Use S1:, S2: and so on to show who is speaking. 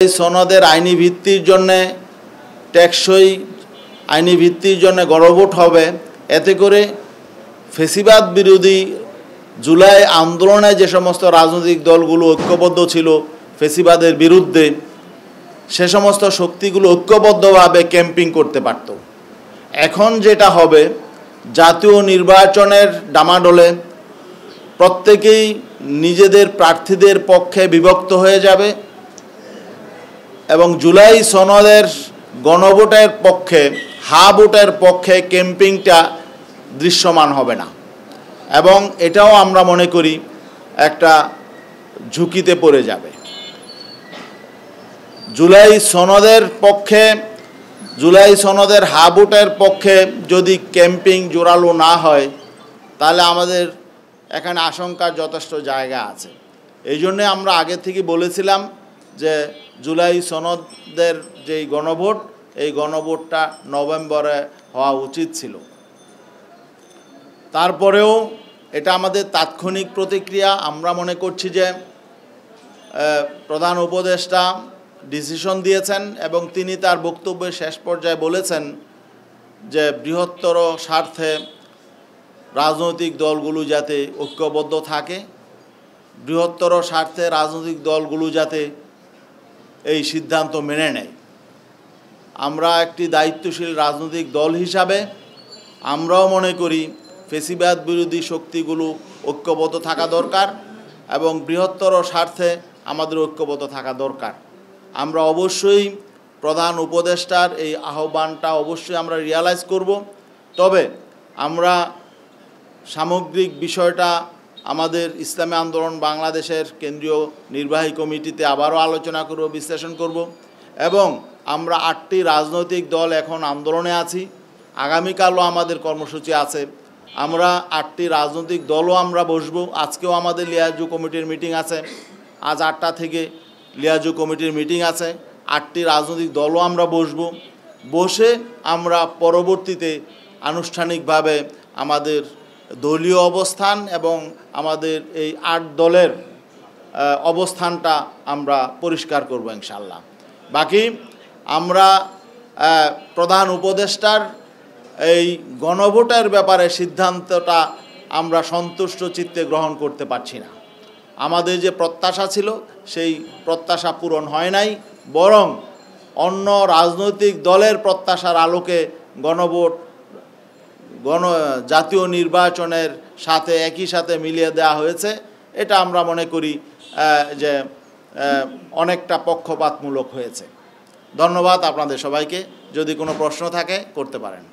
S1: এই সনদের আইনি ভিত্তির জন্য টেকসই আইনি ভিত্তির জন্য গণভোট হবে। এতে করে ফ্যাসিবাদ বিরোধী জুলাই আন্দোলনে যে সমস্ত রাজনৈতিক দলগুলো ঐক্যবদ্ধ ছিল ফ্যাসিবাদের বিরুদ্ধে, সে সমস্ত শক্তিগুলো ঐক্যবদ্ধভাবে ক্যাম্পিং করতে পারত। এখন যেটা হবে, জাতীয় নির্বাচনের ডামাডোলে প্রত্যেকেই নিজেদের প্রার্থীদের পক্ষে বিভক্ত হয়ে যাবে এবং জুলাই সনদের গণভোটের পক্ষে, ভোটের পক্ষে ক্যাম্পিংটা দৃশ্যমান হবে না। এবং এটাও আমরা মনে করি একটা ঝুঁকিতে পড়ে যাবে। জুলাই সনদের ভোটের পক্ষে যদি ক্যাম্পিং জোরালো না হয়, তাহলে আমাদের এখানে আশঙ্কার যথেষ্ট জায়গা আছে। এই জন্যে আমরা আগে থেকে বলেছিলাম যে জুলাই সনদের যেই গণভোট, এই গণভোটটা নভেম্বরে হওয়া উচিত ছিল। তারপরেও এটা আমাদের তাৎক্ষণিক প্রতিক্রিয়া। আমরা মনে করছি যে প্রধান উপদেষ্টা ডিসিশন দিয়েছেন এবং তিনি তার বক্তব্যের শেষ পর্যায়ে বলেছেন যে বৃহত্তর স্বার্থে রাজনৈতিক দলগুলো যাতে ঐক্যবদ্ধ থাকে, বৃহত্তর স্বার্থে রাজনৈতিক দলগুলো যাতে এই সিদ্ধান্ত মেনে নেয়। আমরা একটি দায়িত্বশীল রাজনৈতিক দল হিসাবে আমরাও মনে করি ফ্যাসিবাদ বিরোধী শক্তিগুলো ঐক্যবদ্ধ থাকা দরকার এবং বৃহত্তর স্বার্থে আমাদের ঐক্যবদ্ধ থাকা দরকার। আমরা অবশ্যই প্রধান উপদেষ্টার এই আহ্বানটা অবশ্যই আমরা রিয়ালাইজ করব। তবে আমরা সামগ্রিক বিষয়টা আমাদের ইসলামী আন্দোলন বাংলাদেশের কেন্দ্রীয় নির্বাহী কমিটিতে আবারও আলোচনা করব, বিশ্লেষণ করব এবং আমরা 8টি রাজনৈতিক দল এখন আন্দোলনে আছি। আগামীকালও আমাদের কর্মসূচি আছে। আমরা 8টি রাজনৈতিক দলও আমরা বসবো। আজকেও আমাদের লিয়াজু কমিটির মিটিং আছে, আজ 8টা থেকে লিয়াজু কমিটির মিটিং আছে। 8টি রাজনৈতিক দলও আমরা বসে আমরা পরবর্তীতে আনুষ্ঠানিকভাবে আমাদের দলীয় অবস্থান এবং আমাদের এই 8 দলের অবস্থানটা আমরা পরিষ্কার করব ইনশাআল্লাহ। বাকি আমরা প্রধান উপদেষ্টার এই গণভোটের ব্যাপারে সিদ্ধান্তটা আমরা সন্তুষ্ট চিত্তে গ্রহণ করতে পারছি না। আমাদের যে প্রত্যাশা ছিল সেই প্রত্যাশা পূরণ হয় নাই, বরং অন্য রাজনৈতিক দলের প্রত্যাশার আলোকে গণভোট জাতীয় নির্বাচনের সাথে একই সাথে মিলিয়ে দেওয়া হয়েছে। এটা আমরা মনে করি যে অনেকটা পক্ষপাতমূলক হয়েছে। ধন্যবাদ আপনাদের সবাইকে। যদি কোনো প্রশ্ন থাকে করতে পারেন।